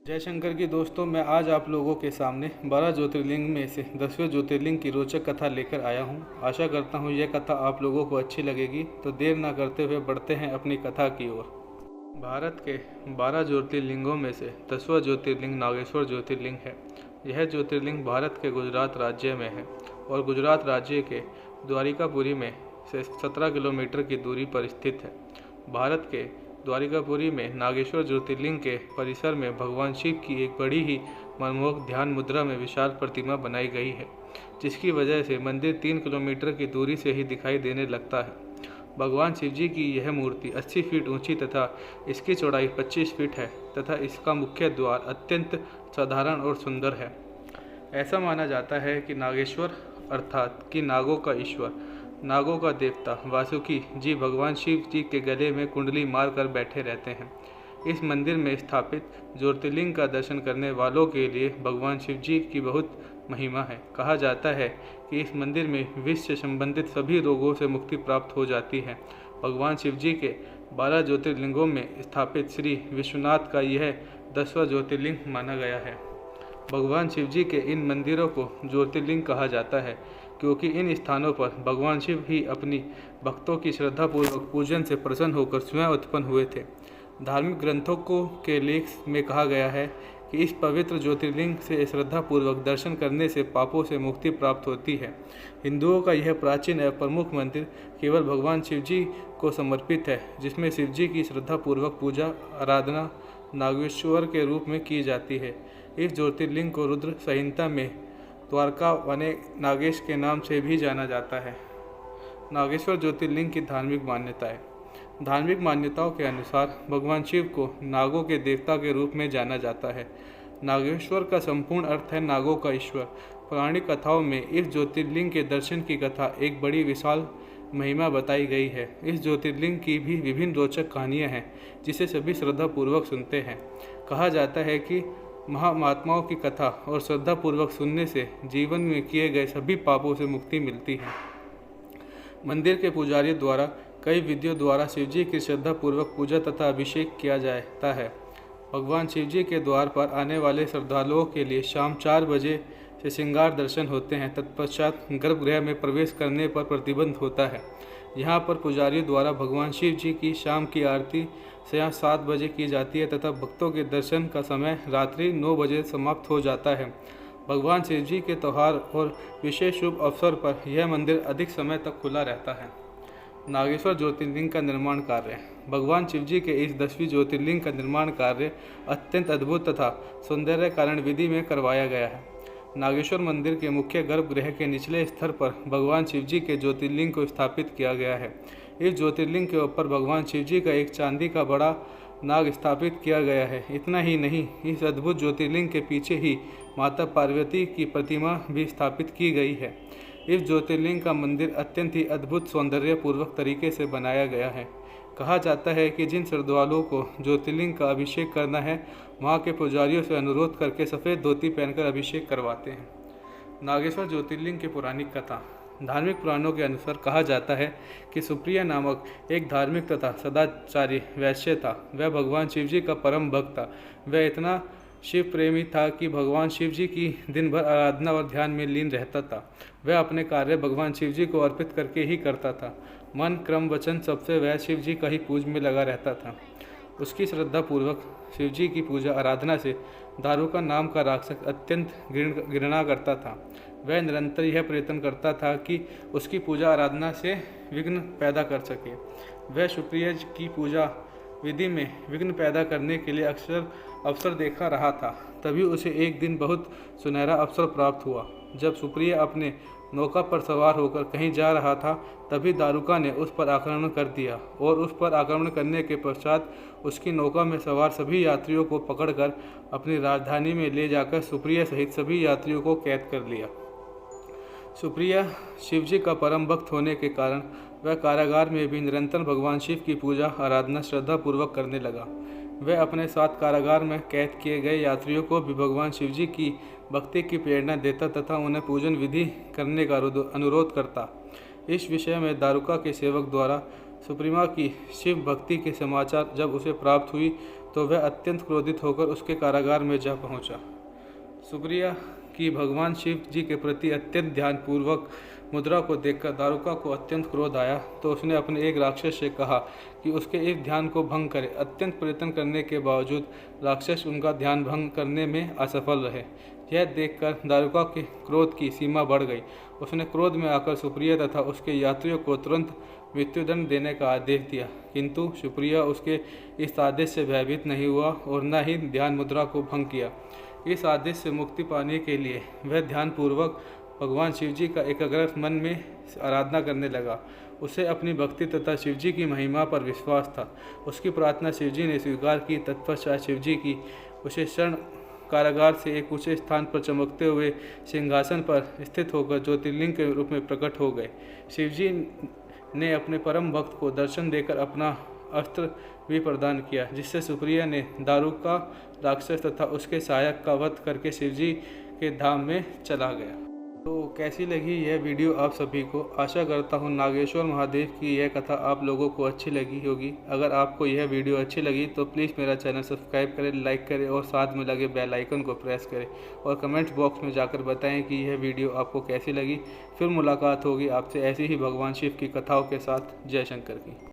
जयशंकर की दोस्तों, मैं आज आप लोगों के सामने 12 ज्योतिर्लिंग में से 10वें ज्योतिर्लिंग की रोचक कथा लेकर आया हूं। आशा करता हूं यह कथा आप लोगों को अच्छी लगेगी। तो देर ना करते हुए बढ़ते हैं अपनी कथा की ओर। भारत के 12 ज्योतिर्लिंगों में से 10वां ज्योतिर्लिंग नागेश्वर ज्योतिर्लिंग है। यह ज्योतिर्लिंग भारत के गुजरात राज्य में है और गुजरात राज्य के द्वारिकापुरी में से 17 किलोमीटर की दूरी पर स्थित है। भारत के द्वारिकापुरी में नागेश्वर ज्योतिर्लिंग के परिसर में भगवान शिव की एक बड़ी ही मनमोहक ध्यान मुद्रा में विशाल प्रतिमा बनाई गई है, जिसकी वजह से मंदिर 3 किलोमीटर की दूरी से ही दिखाई देने लगता है। भगवान शिव जी की यह मूर्ति 80 फीट ऊंची तथा इसकी चौड़ाई 25 फीट है तथा इसका मुख्य द्वार अत्यंत साधारण और सुंदर है। ऐसा माना जाता है कि नागेश्वर अर्थात कि नागों का ईश्वर, नागों का देवता वासुकी जी भगवान शिव जी के गले में कुंडली मार कर बैठे रहते हैं। इस मंदिर में स्थापित ज्योतिर्लिंग का दर्शन करने वालों के लिए भगवान शिव जी की बहुत महिमा है। कहा जाता है कि इस मंदिर में विष से संबंधित सभी रोगों से मुक्ति प्राप्त हो जाती है। भगवान शिव जी के 12 ज्योतिर्लिंगों में स्थापित श्री विश्वनाथ का यह 10वां ज्योतिर्लिंग माना गया है। भगवान शिव जी के इन मंदिरों को ज्योतिर्लिंग कहा जाता है क्योंकि इन स्थानों पर भगवान शिव ही अपनी भक्तों की श्रद्धापूर्वक पूजन से प्रसन्न होकर स्वयं उत्पन्न हुए थे। धार्मिक ग्रंथों के लेख में कहा गया है कि इस पवित्र ज्योतिर्लिंग से श्रद्धापूर्वक दर्शन करने से पापों से मुक्ति प्राप्त होती है। हिंदुओं का यह प्राचीन एवं प्रमुख मंदिर केवल भगवान शिव जी को समर्पित है, जिसमें शिव जी की श्रद्धापूर्वक पूजा आराधना नागेश्वर के रूप में की जाती है। इस ज्योतिर्लिंग को रुद्र संहिता में द्वारका वने नागेश के नाम से भी जाना जाता है। नागेश्वर ज्योतिर्लिंग की धार्मिक मान्यताएं। धार्मिक मान्यताओं के अनुसार भगवान शिव को नागों के देवता के रूप में जाना जाता है। नागेश्वर का संपूर्ण अर्थ है नागों का ईश्वर। पौराणिक कथाओं में इस ज्योतिर्लिंग के दर्शन की कथा एक बड़ी विशाल महिमा बताई गई है। इस ज्योतिर्लिंग की भी विभिन्न रोचक कहानियाँ हैं जिसे सभी श्रद्धापूर्वक सुनते हैं। कहा जाता है कि महात्माओं की कथा और श्रद्धापूर्वक सुनने से जीवन में किए गए सभी पापों से मुक्ति मिलती है। मंदिर के पुजारियों द्वारा कई विधियों द्वारा शिवजी की श्रद्धापूर्वक पूजा तथा अभिषेक किया जाता है। भगवान शिवजी के द्वार पर आने वाले श्रद्धालुओं के लिए शाम 4 बजे से श्रृंगार दर्शन होते हैं। तत्पश्चात गर्भगृह में प्रवेश करने पर प्रतिबंध होता है। यहाँ पर पुजारियों द्वारा भगवान शिव जी की शाम की आरती से 7 बजे की जाती है तथा भक्तों के दर्शन का समय रात्रि 9 बजे समाप्त हो जाता है। भगवान शिव जी के त्यौहार और विशेष शुभ अवसर पर यह मंदिर अधिक समय तक खुला रहता है। नागेश्वर ज्योतिर्लिंग का निर्माण कार्य। भगवान शिव जी के इस 10वीं ज्योतिर्लिंग का निर्माण कार्य अत्यंत अद्भुत तथा सौंदर्य कारण विधि में करवाया गया है। नागेश्वर मंदिर के मुख्य गर्भगृह के निचले स्तर पर भगवान शिव जी के ज्योतिर्लिंग को स्थापित किया गया है। इस ज्योतिर्लिंग के ऊपर भगवान शिव जी का एक चांदी का बड़ा नाग स्थापित किया गया है। इतना ही नहीं, इस अद्भुत ज्योतिर्लिंग के पीछे ही माता पार्वती की प्रतिमा भी स्थापित की गई है। इस ज्योतिर्लिंग का मंदिर अत्यंत ही अद्भुत सौंदर्यपूर्वक तरीके से बनाया गया है। कहा जाता है कि जिन श्रद्धालुओं को ज्योतिर्लिंग का अभिषेक करना है, वहाँ के पुजारियों से अनुरोध करके सफ़ेद धोती पहनकर अभिषेक करवाते हैं। नागेश्वर ज्योतिर्लिंग की पौराणिक कथा। धार्मिक पुराणों के अनुसार कहा जाता है कि सुप्रिया नामक एक धार्मिक तथा सदाचारी वैश्य था। वह भगवान शिव जी का परम भक्त था। वह इतना शिव प्रेमी था कि भगवान शिव जी की दिन भर आराधना और ध्यान में लीन रहता था। वह अपने कार्य भगवान शिव जी को अर्पित करके ही करता था। मन क्रम वचन सबसे वह शिव जी का ही पूज में लगा रहता था। उसकी श्रद्धापूर्वक शिव जी की पूजा आराधना से दारुका नाम का राक्षस अत्यंत घृणा करता था। वह निरंतर यह प्रयत्न करता था कि उसकी पूजा आराधना से विघ्न पैदा कर सके। वह सुप्रिया की पूजा विधि में विघ्न पैदा करने के लिए अक्सर अवसर देखा रहा था। तभी उसे एक दिन बहुत सुनहरा अवसर प्राप्त हुआ। जब सुप्रिया अपने नौका पर सवार होकर कहीं जा रहा था, तभी दारुका ने उस पर आक्रमण कर दिया और उस पर आक्रमण करने के पश्चात उसकी नौका में सवार सभी यात्रियों को पकड़कर अपनी राजधानी में ले जाकर सुप्रिया सहित सभी यात्रियों को कैद कर लिया। सुप्रिया शिवजी का परम भक्त होने के कारण वह कारागार में भी निरंतर भगवान शिव की पूजा आराधना श्रद्धापूर्वक करने लगा। वह अपने साथ कारागार में कैद किए गए यात्रियों को भी भगवान शिवजी की भक्ति की प्रेरणा देता तथा उन्हें पूजन विधि करने का अनुरोध करता। इस विषय में दारुका के सेवक द्वारा सुप्रीमा की शिव भक्ति के समाचार जब उसे प्राप्त हुई तो वह अत्यंत क्रोधित होकर उसके कारागार में जा पहुंचा। सुप्रिया की भगवान शिव जी के प्रति अत्यंत ध्यानपूर्वक मुद्रा को देखकर दारुका को अत्यंत क्रोध आया, तो उसने अपने एक राक्षस से कहा कि उसके इस ध्यान को भंग करे। अत्यंत प्रयत्न करने के बावजूद राक्षस उनका ध्यान भंग करने में असफल रहे। यह देखकर दारुका के क्रोध की सीमा बढ़ गई। उसने क्रोध में आकर सुप्रिया तथा उसके यात्रियों को तुरंत मृत्युदंड देने का आदेश दिया, किंतु सुप्रिया उसके इस आदेश से भयभीत नहीं हुआ और न ही ध्यान मुद्रा को भंग किया। इस आदेश से मुक्ति पाने के लिए वह ध्यानपूर्वक भगवान शिवजी का एकाग्र मन में आराधना करने लगा। उसे अपनी भक्ति तथा शिवजी की महिमा पर विश्वास था। उसकी प्रार्थना शिवजी ने स्वीकार की। तत्पश्चात शिवजी की उसे शरण कारागार से एक ऊंचे स्थान पर चमकते हुए सिंहासन पर स्थित होकर ज्योतिर्लिंग के रूप में प्रकट हो गए। शिवजी ने अपने परम भक्त को दर्शन देकर अपना अस्त्र भी प्रदान किया, जिससे सुप्रिया ने दारुका राक्षस तथा उसके सहायक का वध करके शिवजी के धाम में चला गया। तो कैसी लगी यह वीडियो आप सभी को? आशा करता हूँ नागेश्वर महादेव की यह कथा आप लोगों को अच्छी लगी होगी। अगर आपको यह वीडियो अच्छी लगी तो प्लीज़ मेरा चैनल सब्सक्राइब करें, लाइक करें और साथ में लगे बेल आइकन को प्रेस करें और कमेंट बॉक्स में जाकर बताएं कि यह वीडियो आपको कैसी लगी। फिर मुलाकात होगी आपसे ऐसी ही भगवान शिव की कथाओं के साथ। जय शंकर की।